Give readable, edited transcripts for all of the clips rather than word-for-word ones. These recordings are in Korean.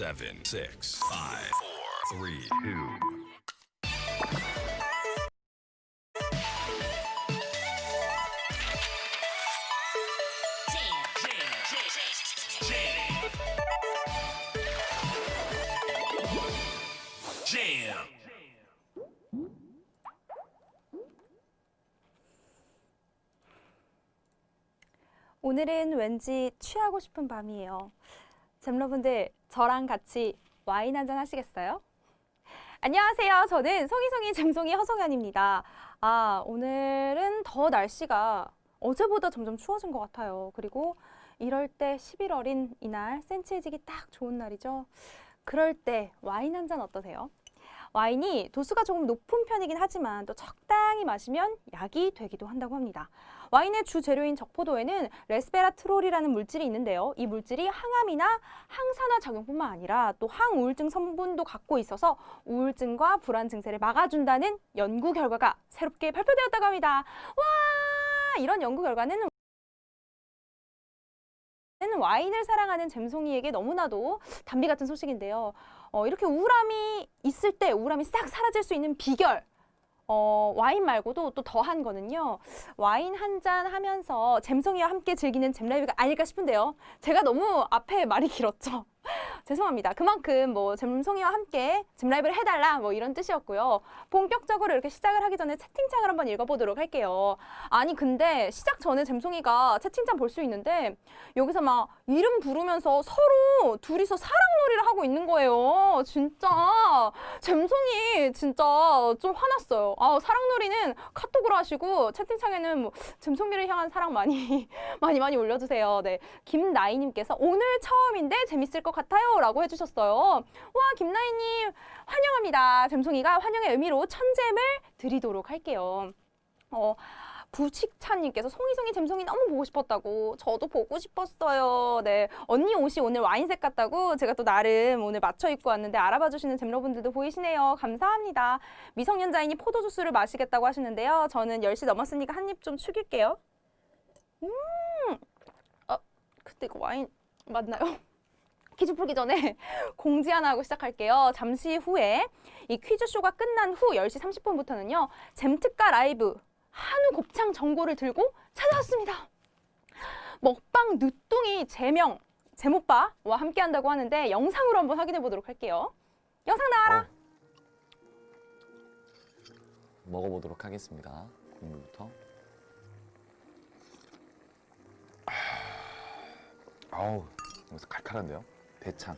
7, 6, 5, 4, 3, 2. Jam. 오늘은 왠지 취하고 싶은 밤이에요. 잼러분들, 저랑 같이 와인 한잔 하시겠어요? 안녕하세요. 저는 송이송이 잼송이 허송연입니다. 오늘은 더 날씨가 어제보다 점점 추워진 것 같아요. 그리고 이럴 때 11월인 이날 센치해지기 딱 좋은 날이죠. 그럴 때 와인 한잔 어떠세요? 와인이 도수가 조금 높은 편이긴 하지만 또 적당히 마시면 약이 되기도 한다고 합니다. 와인의 주 재료인 적포도에는 레스베라트롤이라는 물질이 있는데요. 이 물질이 항암이나 항산화 작용뿐만 아니라 또 항우울증 성분도 갖고 있어서 우울증과 불안 증세를 막아준다는 연구 결과가 새롭게 발표되었다고 합니다. 와! 이런 연구 결과는 와인을 사랑하는 잼송이에게 너무나도 담비 같은 소식인데요. 이렇게 우울함이 있을 때 우울함이 싹 사라질 수 있는 비결, 와인 말고도 또 더한 거는요. 와인 한 잔 하면서 잼송이와 함께 즐기는 잼라이브가 아닐까 싶은데요. 제가 너무 앞에 말이 길었죠. 죄송합니다. 그만큼 잼송이와 함께 잼라이브를 해달라 이런 뜻이었고요. 본격적으로 이렇게 시작을 하기 전에 채팅창을 한번 읽어보도록 할게요. 아니 근데 시작 전에 잼송이가 채팅창 볼 수 있는데 여기서 막 이름 부르면서 서로 둘이서 사랑놀이를 하고 있는 거예요. 진짜 잼송이 진짜 좀 화났어요. 사랑놀이는 카톡으로 하시고 채팅창에는 잼송이를 향한 사랑 많이 올려주세요. 네, 김나이님께서 오늘 처음인데 재밌을 것 같아요 라고 해주셨어요. 와, 김나이님 환영합니다. 잼송이가 환영의 의미로 천잼을 드리도록 할게요. 부식찬님께서 송이송이 잼송이 너무 보고 싶었다고. 저도 보고 싶었어요. 네, 언니 옷이 오늘 와인색 같다고 제가 또 나름 오늘 맞춰 입고 왔는데 알아봐 주시는 잼러분들도 보이시네요. 감사합니다. 미성년자이니 포도주스를 마시겠다고 하시는데요. 저는 10시 넘었으니까 한 입 좀 축일게요. 그때 이거 와인 맞나요? 퀴즈 풀기 전에 공지 하나 하고 시작할게요. 잠시 후에 이 퀴즈쇼가 끝난 후 10시 30분부터는요. 잼특가 라이브 한우 곱창 정보를 들고 찾아왔습니다. 먹방 늦둥이 잼오빠와 함께 한다고 하는데 영상으로 한번 확인해 보도록 할게요. 영상 나와라. 먹어보도록 하겠습니다. 국물부터. 아우, 여기서 칼칼한데요? 대창.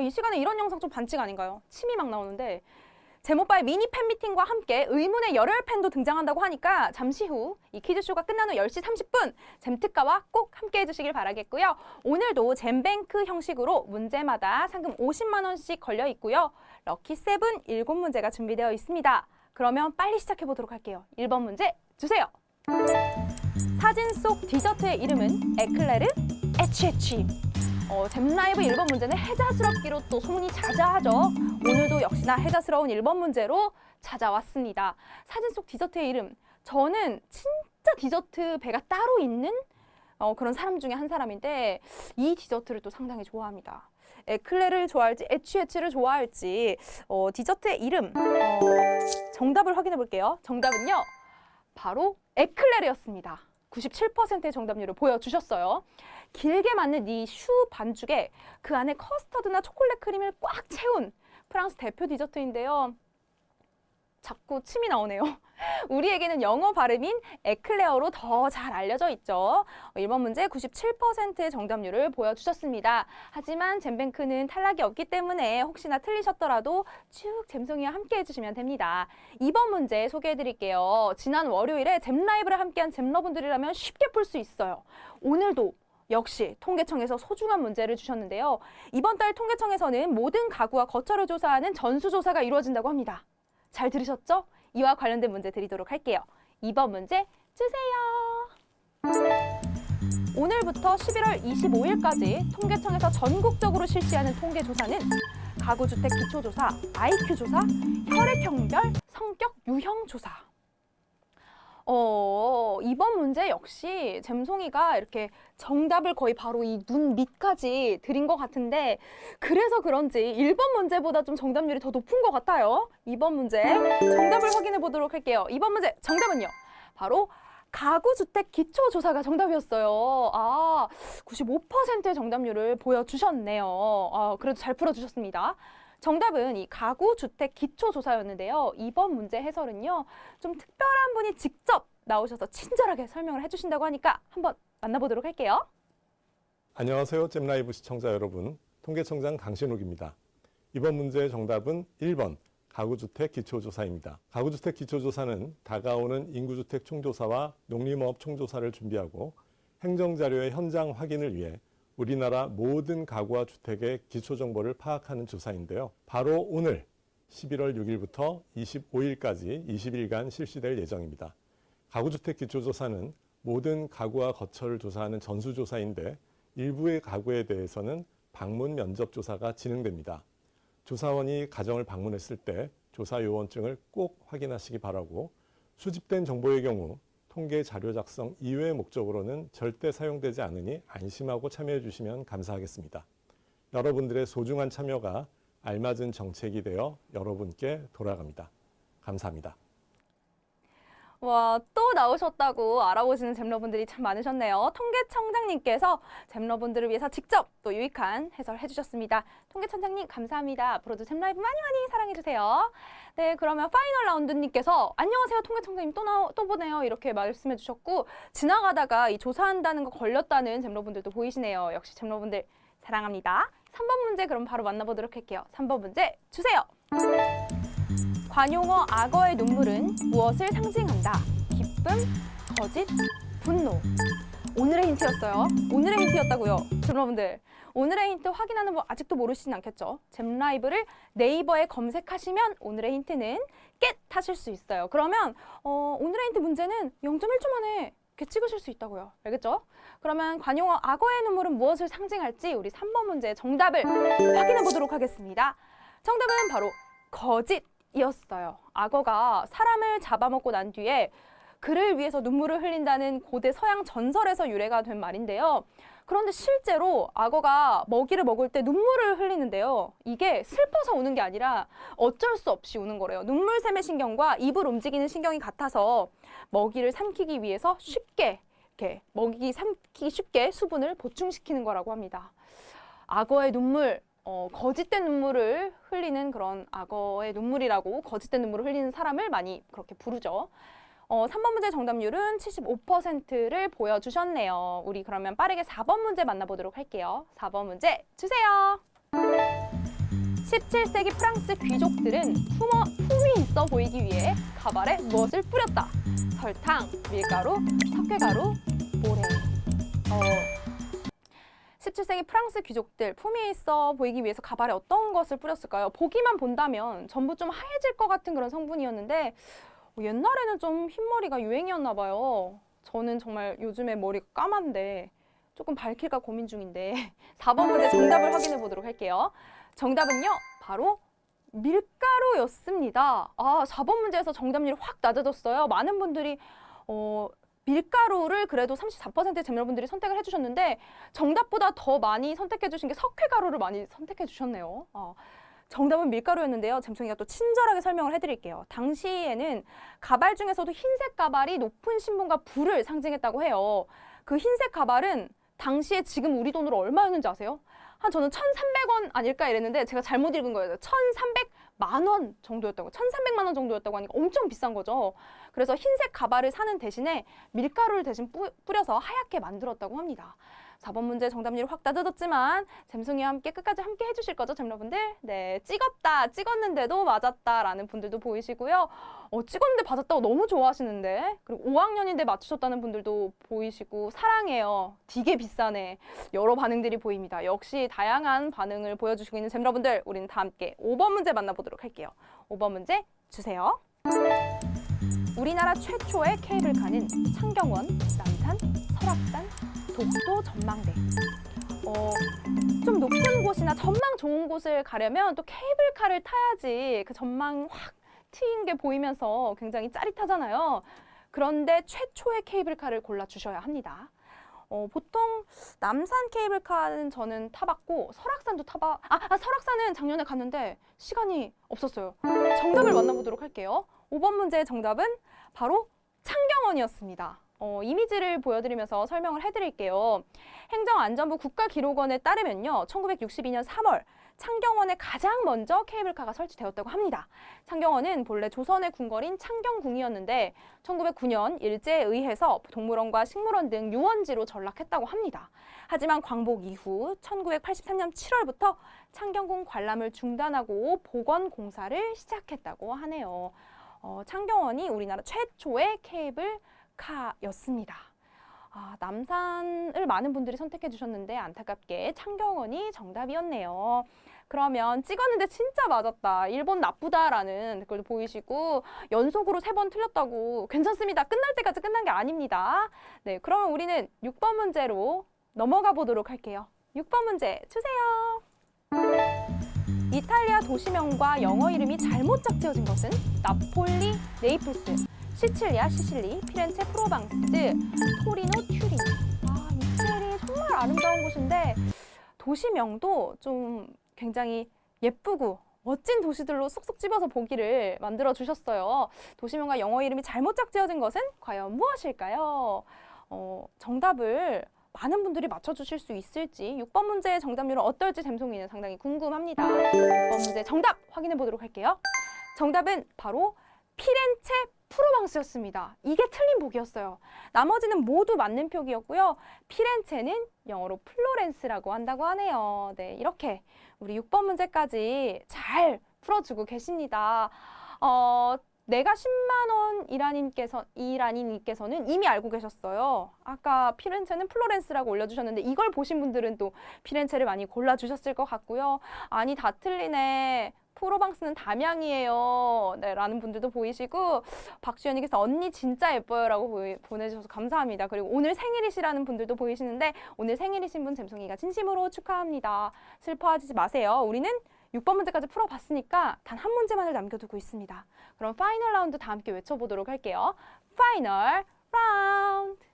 이 시간에 이런 영상 좀 반칙 아닌가요? 침이 막 나오는데 잼오빠의 미니 팬미팅과 함께 의문의 열혈 팬도 등장한다고 하니까 잠시 후 이 퀴즈쇼가 끝난 후 10시 30분 잼특가와 꼭 함께 해주시길 바라겠고요. 오늘도 잼뱅크 형식으로 문제마다 상금 50만 원씩 걸려 있고요. 럭키 세븐 7문제가 준비되어 있습니다. 그러면 빨리 시작해 보도록 할게요. 1번 문제 주세요. 사진 속 디저트의 이름은 에클레르 에취에취. 잼라이브 1번 문제는 해자스럽기로 또 소문이 자자하죠. 오늘도 역시나 해자스러운 1번 문제로 찾아왔습니다. 사진 속 디저트의 이름. 저는 진짜 디저트 배가 따로 있는 그런 사람 중에 한 사람인데 이 디저트를 또 상당히 좋아합니다. 에클레를 좋아할지 에취에취를 좋아할지 디저트의 이름 정답을 확인해 볼게요. 정답은요. 바로 에클레르였습니다. 97%의 정답률을 보여주셨어요. 길게 맞는 이 슈 반죽에 그 안에 커스터드나 초콜릿 크림을 꽉 채운 프랑스 대표 디저트인데요. 자꾸 침이 나오네요. 우리에게는 영어 발음인 에클레어로 더 잘 알려져 있죠. 1번 문제 97%의 정답률을 보여주셨습니다. 하지만 잼뱅크는 탈락이 없기 때문에 혹시나 틀리셨더라도 쭉 잼송이와 함께 해주시면 됩니다. 2번 문제 소개해드릴게요. 지난 월요일에 잼라이브를 함께한 잼러분들이라면 쉽게 풀 수 있어요. 오늘도 역시 통계청에서 소중한 문제를 주셨는데요. 이번 달 통계청에서는 모든 가구와 거처를 조사하는 전수조사가 이루어진다고 합니다. 잘 들으셨죠? 이와 관련된 문제 드리도록 할게요. 2번 문제 주세요. 오늘부터 11월 25일까지 통계청에서 전국적으로 실시하는 통계조사는 가구주택 기초조사, IQ조사, 혈액형별 성격 유형조사. 이번 문제 역시 잼송이가 이렇게 정답을 거의 바로 이 눈 밑까지 드린 것 같은데 그래서 그런지 1번 문제보다 좀 정답률이 더 높은 것 같아요. 2번 문제 정답을 확인해 보도록 할게요. 2번 문제 정답은요. 바로 가구주택 기초조사가 정답이었어요. 95%의 정답률을 보여주셨네요. 그래도 잘 풀어주셨습니다. 정답은 이 가구주택 기초조사였는데요. 이번 문제 해설은요. 좀 특별한 분이 직접 나오셔서 친절하게 설명을 해주신다고 하니까 한번 만나보도록 할게요. 안녕하세요. 잼라이브 시청자 여러분. 통계청장 강신욱입니다. 이번 문제의 정답은 1번 가구주택 기초조사입니다. 가구주택 기초조사는 다가오는 인구주택 총조사와 농림업 총조사를 준비하고 행정자료의 현장 확인을 위해 우리나라 모든 가구와 주택의 기초정보를 파악하는 조사인데요. 바로 오늘 11월 6일부터 25일까지 20일간 실시될 예정입니다. 가구주택 기초조사는 모든 가구와 거처를 조사하는 전수조사인데 일부의 가구에 대해서는 방문 면접조사가 진행됩니다. 조사원이 가정을 방문했을 때 조사 요원증을 꼭 확인하시기 바라고 수집된 정보의 경우 통계 자료 작성 이외의 목적으로는 절대 사용되지 않으니 안심하고 참여해 주시면 감사하겠습니다. 여러분들의 소중한 참여가 알맞은 정책이 되어 여러분께 돌아갑니다. 감사합니다. 와, 또 나오셨다고 알아보시는 잼러분들이 참 많으셨네요. 통계청장님께서 잼러분들을 위해서 직접 또 유익한 해설해 주셨습니다. 통계청장님 감사합니다. 앞으로도 잼라이브 많이 사랑해주세요. 네, 그러면 파이널 라운드님께서 안녕하세요 통계청장님 또 보네요 이렇게 말씀해 주셨고 지나가다가 이 조사한다는 거 걸렸다는 잼러분들도 보이시네요. 역시 잼러분들 사랑합니다. 3번 문제 그럼 바로 만나보도록 할게요. 3번 문제 주세요. 관용어 악어의 눈물은 무엇을 상징한다? 기쁨, 거짓, 분노. 오늘의 힌트였어요. 오늘의 힌트였다고요. 여러분들 오늘의 힌트 확인하는 법 아직도 모르시진 않겠죠? 잼라이브를 네이버에 검색하시면 오늘의 힌트는 깻 하실 수 있어요. 그러면 오늘의 힌트 문제는 0.1초 만에 이렇게 찍으실 수 있다고요. 알겠죠? 그러면 관용어 악어의 눈물은 무엇을 상징할지 우리 3번 문제의 정답을 확인해 보도록 하겠습니다. 정답은 바로 거짓. 이었어요. 악어가 사람을 잡아먹고 난 뒤에 그를 위해서 눈물을 흘린다는 고대 서양 전설에서 유래가 된 말인데요. 그런데 실제로 악어가 먹이를 먹을 때 눈물을 흘리는데요. 이게 슬퍼서 우는 게 아니라 어쩔 수 없이 우는 거래요. 눈물샘의 신경과 입을 움직이는 신경이 같아서 먹이를 삼키기 위해서 쉽게 이렇게 삼키기 쉽게 수분을 보충시키는 거라고 합니다. 악어의 눈물. 거짓된 눈물을 흘리는 그런 악어의 눈물이라고 거짓된 눈물을 흘리는 사람을 많이 그렇게 부르죠. 3번 문제 정답률은 75%를 보여주셨네요. 우리 그러면 빠르게 4번 문제 만나보도록 할게요. 4번 문제 주세요. 17세기 프랑스 귀족들은 품위 있어 보이기 위해 가발에 무엇을 뿌렸다? 설탕, 밀가루, 석회가루, 모래. 17세기 프랑스 귀족들 품위 있어 보이기 위해서 가발에 어떤 것을 뿌렸을까요? 보기만 본다면 전부 좀 하얘질 것 같은 그런 성분이었는데 옛날에는 좀 흰머리가 유행이었나 봐요. 저는 정말 요즘에 머리가 까만데 조금 밝힐까 고민 중인데 4번 문제 정답을 확인해 보도록 할게요. 정답은요. 바로 밀가루였습니다. 4번 문제에서 정답률이 확 낮아졌어요. 많은 분들이 밀가루를 그래도 34%의 잼러분들이 선택을 해주셨는데 정답보다 더 많이 선택해 주신 게 석회가루를 많이 선택해 주셨네요. 정답은 밀가루였는데요. 잼송이가 또 친절하게 설명을 해드릴게요. 당시에는 가발 중에서도 흰색 가발이 높은 신분과 부를 상징했다고 해요. 그 흰색 가발은 당시에 지금 우리 돈으로 얼마였는지 아세요? 저는 1,300원 아닐까 이랬는데 제가 잘못 읽은 거예요. 1,300만 원 정도였다고. 1,300만 원 정도였다고 하니까 엄청 비싼 거죠. 그래서 흰색 가발을 사는 대신에 밀가루를 대신 뿌려서 하얗게 만들었다고 합니다. 4번 문제 정답률이 확 낮아졌지만 잼송이와 함께 끝까지 함께 해주실 거죠, 잼러분들? 네, 찍었는데도 맞았다라는 분들도 보이시고요. 찍었는데 맞았다고 너무 좋아하시는데 그리고 5학년인데 맞추셨다는 분들도 보이시고 사랑해요, 되게 비싸네 여러 반응들이 보입니다. 역시 다양한 반응을 보여주시고 있는 잼러분들 우리는 다 함께 5번 문제 만나보도록 할게요. 5번 문제 주세요. 우리나라 최초의 케이블카는 창경원, 남산, 설악산, 독도 전망대. 좀 높은 곳이나 전망 좋은 곳을 가려면 또 케이블카를 타야지 그 전망 확 트인 게 보이면서 굉장히 짜릿하잖아요. 그런데 최초의 케이블카를 골라주셔야 합니다. 보통 남산 케이블카는 저는 타봤고 설악산도 설악산은 작년에 갔는데 시간이 없었어요. 정답을 만나보도록 할게요. 5번 문제의 정답은 바로 창경원이었습니다. 이미지를 보여드리면서 설명을 해드릴게요. 행정안전부 국가기록원에 따르면요. 1962년 3월 창경원에 가장 먼저 케이블카가 설치되었다고 합니다. 창경원은 본래 조선의 궁궐인 창경궁이었는데 1909년 일제에 의해서 동물원과 식물원 등 유원지로 전락했다고 합니다. 하지만 광복 이후 1983년 7월부터 창경궁 관람을 중단하고 복원 공사를 시작했다고 하네요. 창경원이 우리나라 최초의 케이블카였습니다. 남산을 많은 분들이 선택해 주셨는데 안타깝게 창경원이 정답이었네요. 그러면 찍었는데 진짜 맞았다. 일본 나쁘다라는 댓글도 보이시고 연속으로 3번 틀렸다고 괜찮습니다. 끝날 때까지 끝난 게 아닙니다. 네, 그러면 우리는 6번 문제로 넘어가 보도록 할게요. 6번 문제 주세요. 이탈리아 도시명과 영어 이름이 잘못 짝지어진 것은 나폴리, 네이플스, 시칠리아, 시실리, 피렌체, 프로방스, 토리노, 튜린. 이태리 정말 아름다운 곳인데 도시명도 좀 굉장히 예쁘고 멋진 도시들로 쏙쏙 집어서 보기를 만들어 주셨어요. 도시명과 영어 이름이 잘못 짝지어진 것은 과연 무엇일까요? 정답을 많은 분들이 맞춰주실 수 있을지 6번 문제의 정답률은 어떨지 잼송이는 상당히 궁금합니다. 6번 문제 정답 확인해 보도록 할게요. 정답은 바로 피렌체 프로방스였습니다. 이게 틀린 보기였어요. 나머지는 모두 맞는 표기였고요. 피렌체는 영어로 플로렌스라고 한다고 하네요. 네, 이렇게 우리 6번 문제까지 잘 풀어주고 계십니다. 내가 10만 원 이라니님께서는 이미 알고 계셨어요. 아까 피렌체는 플로렌스라고 올려주셨는데 이걸 보신 분들은 또 피렌체를 많이 골라주셨을 것 같고요. 아니 다 틀리네. 프로방스는 담양이에요. 네, 라는 분들도 보이시고 박주연님께서 언니 진짜 예뻐요 라고 보내주셔서 감사합니다. 그리고 오늘 생일이시라는 분들도 보이시는데 오늘 생일이신 분 잼송이가 진심으로 축하합니다. 슬퍼하지 마세요. 우리는 6번 문제까지 풀어봤으니까 단 한 문제만을 남겨두고 있습니다. 그럼 파이널 라운드 다 함께 외쳐보도록 할게요. 파이널 라운드!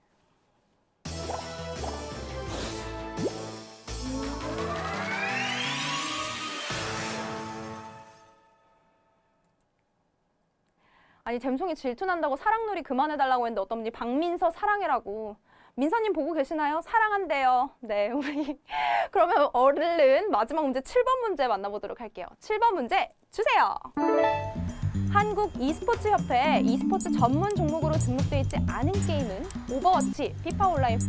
아니 잼송이 질투난다고 사랑놀이 그만해달라고 했는데 어떤 분이 박민서 사랑해라고. 민서님 보고 계시나요? 사랑한대요. 네, 우리 그러면 얼른 마지막 문제 7번 문제 만나보도록 할게요. 7번 문제 주세요. 한국 e스포츠 협회에 e스포츠 전문 종목으로 등록되어 있지 않은 게임은 오버워치, 피파 온라인 4,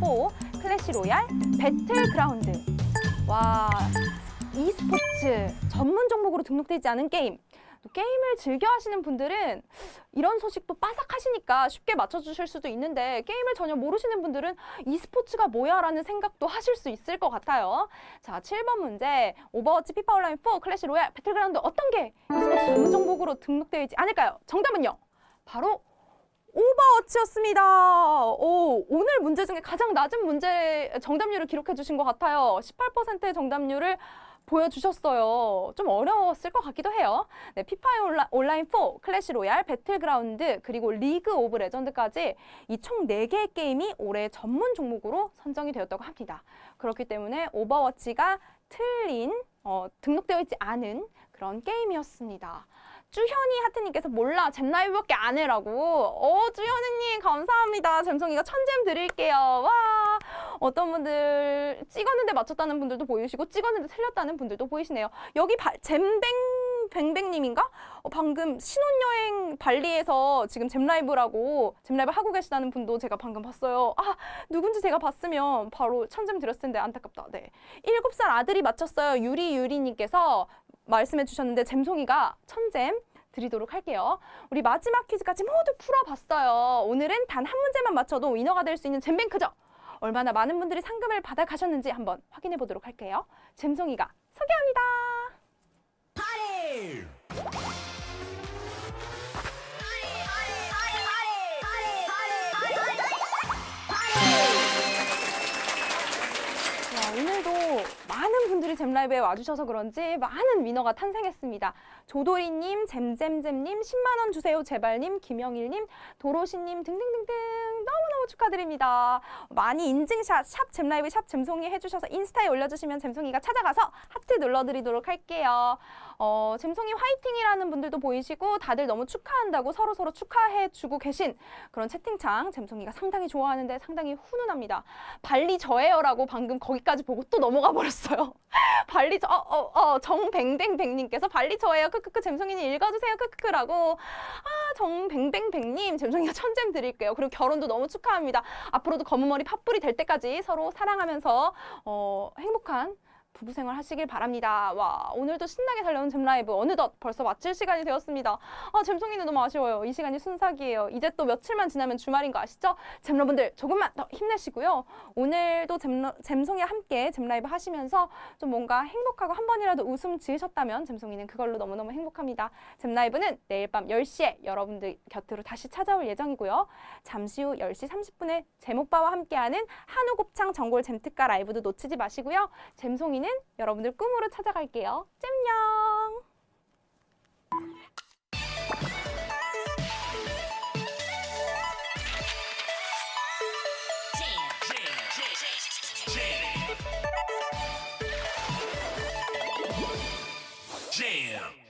클래시 로얄, 배틀그라운드. 와, e스포츠 전문 종목으로 등록되어 있지 않은 게임. 또 게임을 즐겨 하시는 분들은 이런 소식도 빠삭하시니까 쉽게 맞춰주실 수도 있는데 게임을 전혀 모르시는 분들은 e스포츠가 뭐야 라는 생각도 하실 수 있을 것 같아요. 자, 7번 문제. 오버워치, 피파 온라인 4, 클래시 로얄, 배틀그라운드 어떤 게 e스포츠 전문 종목으로 등록되어 있지 않을까요? 정답은요. 바로 오버워치였습니다. 오늘 문제 중에 가장 낮은 문제 정답률을 기록해 주신 것 같아요. 18%의 정답률을 보여주셨어요. 좀 어려웠을 것 같기도 해요. 네, 피파 온라인 4, 클래시 로얄, 배틀그라운드, 그리고 리그 오브 레전드까지 이 총 4개의 게임이 올해 전문 종목으로 선정이 되었다고 합니다. 그렇기 때문에 오버워치가 틀린, 등록되어 있지 않은 그런 게임이었습니다. 쭈현이 하트님께서 몰라 잼라이브밖에 안 해라고. 쭈현이님 감사합니다. 잼송이가 1000잼 드릴게요. 와, 어떤 분들 찍었는데 맞췄다는 분들도 보이시고 찍었는데 틀렸다는 분들도 보이시네요. 여기 잼뱅뱅님인가? 방금 신혼여행 발리에서 지금 잼라이브 하고 계시다는 분도 제가 방금 봤어요. 누군지 제가 봤으면 바로 1000잼 드렸을 텐데 안타깝다. 네, 7살 아들이 맞췄어요. 유리님께서 말씀해 주셨는데 잼송이가 1000잼 드리도록 할게요. 우리 마지막 퀴즈까지 모두 풀어봤어요. 오늘은 단 한 문제만 맞춰도 위너가 될 수 있는 잼뱅크죠. 얼마나 많은 분들이 상금을 받아 가셨는지 한번 확인해 보도록 할게요. 잼송이가 소개합니다. 자, 오늘 오늘도 많은 분들이 잼라이브에 와주셔서 그런지 많은 위너가 탄생했습니다. 조도리님, 잼잼잼님, 10만원 주세요 제발님, 김영일님, 도로시님 등등등등 너무너무 축하드립니다. 많이 인증샷, 샵 잼라이브, 샵 잼송이 해주셔서 인스타에 올려주시면 잼송이가 찾아가서 하트 눌러드리도록 할게요. 잼송이 화이팅이라는 분들도 보이시고 다들 너무 축하한다고 서로서로 축하해주고 계신 그런 채팅창 잼송이가 상당히 좋아하는데 상당히 훈훈합니다. 발리 저예요라고 방금 거기까지 보고 또 넘어가 버렸어요. 발리 정뱅뱅뱅님께서 발리 저예요 크크크 잼송이님 읽어주세요 크크크라고. 정뱅뱅뱅님 잼송이가 천잼 드릴게요. 그리고 결혼도 너무 축하합니다. 앞으로도 검은 머리 팥불이 될 때까지 서로 사랑하면서 행복한 부부 생활 하시길 바랍니다. 와, 오늘도 신나게 달려온 잼라이브 어느덧 벌써 마칠 시간이 되었습니다. 잼송이는 너무 아쉬워요. 이 시간이 순삭이에요. 이제 또 며칠만 지나면 주말인 거 아시죠? 잼러분들 조금만 더 힘내시고요. 오늘도 잼송이와 함께 잼라이브 하시면서 좀 뭔가 행복하고 한 번이라도 웃음 지으셨다면 잼송이는 그걸로 너무너무 행복합니다. 잼라이브는 내일 밤 10시에 여러분들 곁으로 다시 찾아올 예정이고요. 잠시 후 10시 30분에 잼오빠와 함께하는 한우 곱창 전골 잼특가 라이브도 놓치지 마시고요. 잼송이는 여러분들 꿈으로 찾아갈게요. 잼녕! Jam.